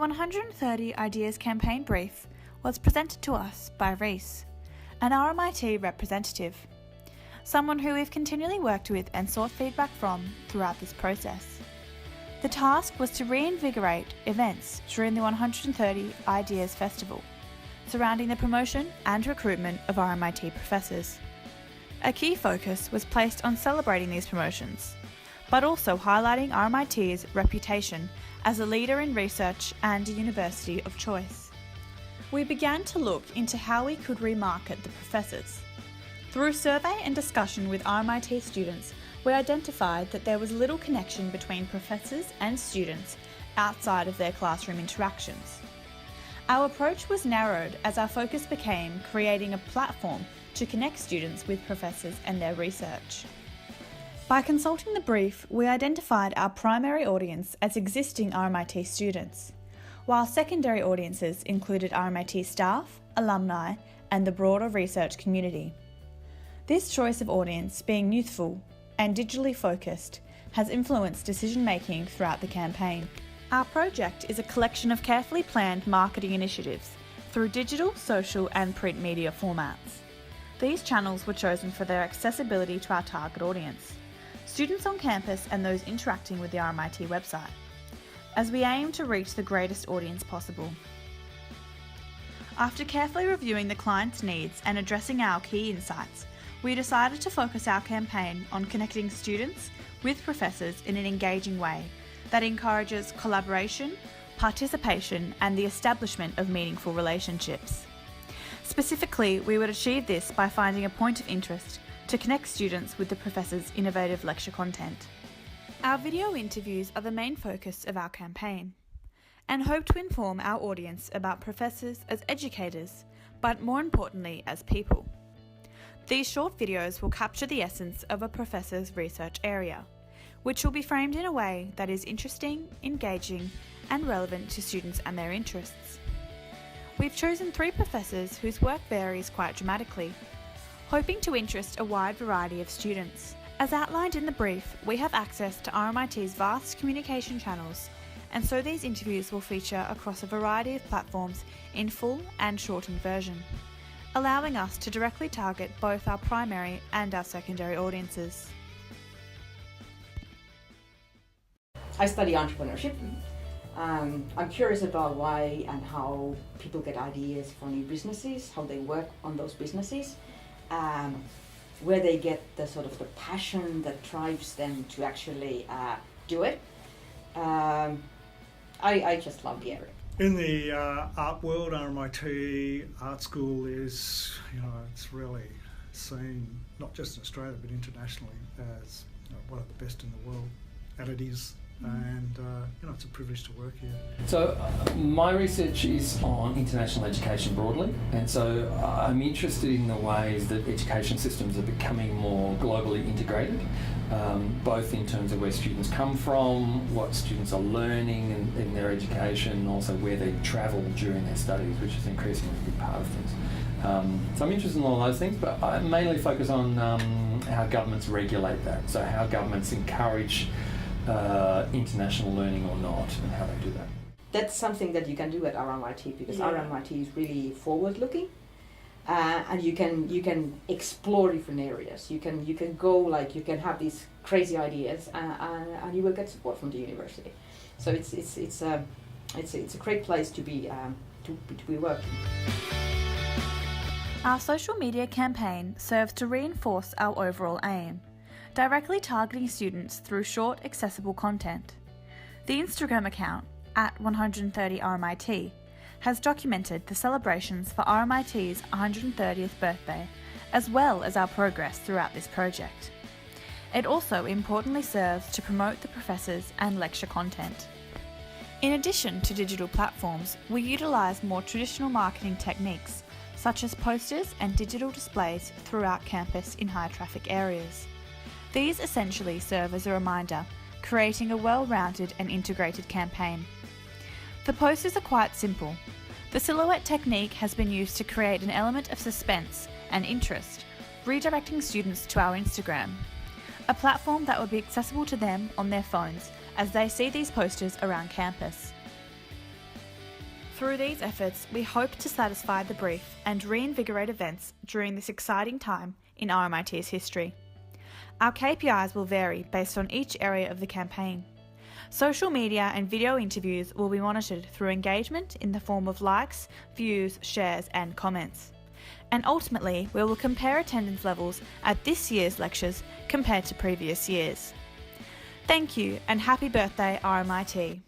Our 130 Ideas campaign brief was presented to us by Reese, an RMIT representative, someone who we've continually worked with and sought feedback from throughout this process. The task was to reinvigorate events during the 130 Ideas Festival, surrounding the promotion and recruitment of RMIT professors. A key focus was placed on celebrating these promotions, but also highlighting RMIT's reputation as a leader in research and a university of choice. We began to look into how we could remarket the professors. Through survey and discussion with RMIT students, we identified that there was little connection between professors and students outside of their classroom interactions. Our approach was narrowed as our focus became creating a platform to connect students with professors and their research. By consulting the brief, we identified our primary audience as existing RMIT students, while secondary audiences included RMIT staff, alumni, and the broader research community. This choice of audience, being youthful and digitally focused, has influenced decision-making throughout the campaign. Our project is a collection of carefully planned marketing initiatives through digital, social, and print media formats. These channels were chosen for their accessibility to our target audience, students on campus and those interacting with the RMIT website, as we aim to reach the greatest audience possible. After carefully reviewing the client's needs and addressing our key insights, we decided to focus our campaign on connecting students with professors in an engaging way that encourages collaboration, participation, and the establishment of meaningful relationships. Specifically, we would achieve this by finding a point of interest to connect students with the professor's innovative lecture content. Our video interviews are the main focus of our campaign and hope to inform our audience about professors as educators, but more importantly as people. These short videos will capture the essence of a professor's research area, which will be framed in a way that is interesting, engaging, and relevant to students and their interests. We've chosen 3 professors whose work varies quite dramatically, hoping to interest a wide variety of students. As outlined in the brief, we have access to RMIT's vast communication channels, and so these interviews will feature across a variety of platforms in full and shortened version, allowing us to directly target both our primary and our secondary audiences. I study entrepreneurship. I'm curious about why and how people get ideas for new businesses, how they work on those businesses, where they get the sort of the passion that drives them to actually do it. I just love the area. In the art world, RMIT Art School is, it's really seen, not just in Australia but internationally, as one of the best in the world, and it is. And it's a privilege to work here. So my research is on international education broadly, and so I'm interested in the ways that education systems are becoming more globally integrated, both in terms of where students come from, what students are learning in their education, and also where they travel during their studies, which is increasingly a big part of things. So I'm interested in all those things, but I mainly focus on how governments regulate that, so how governments encourage international learning or not, and how they do that. That's something that you can do at RMIT, because RMIT is really forward-looking, and you can explore different areas. You can go, you can have these crazy ideas, and you will get support from the university. So it's a great place to be working. Our social media campaign serves to reinforce our overall aim, directly targeting students through short, accessible content. The Instagram account, @130RMIT, has documented the celebrations for RMIT's 130th birthday, as well as our progress throughout this project. It also importantly serves to promote the professors and lecture content. In addition to digital platforms, we utilise more traditional marketing techniques, such as posters and digital displays throughout campus in high-traffic areas. These essentially serve as a reminder, creating a well-rounded and integrated campaign. The posters are quite simple. The silhouette technique has been used to create an element of suspense and interest, redirecting students to our Instagram, a platform that will be accessible to them on their phones as they see these posters around campus. Through these efforts, we hope to satisfy the brief and reinvigorate events during this exciting time in RMIT's history. Our KPIs will vary based on each area of the campaign. Social media and video interviews will be monitored through engagement in the form of likes, views, shares and comments. And ultimately, we will compare attendance levels at this year's lectures compared to previous years. Thank you and happy birthday RMIT.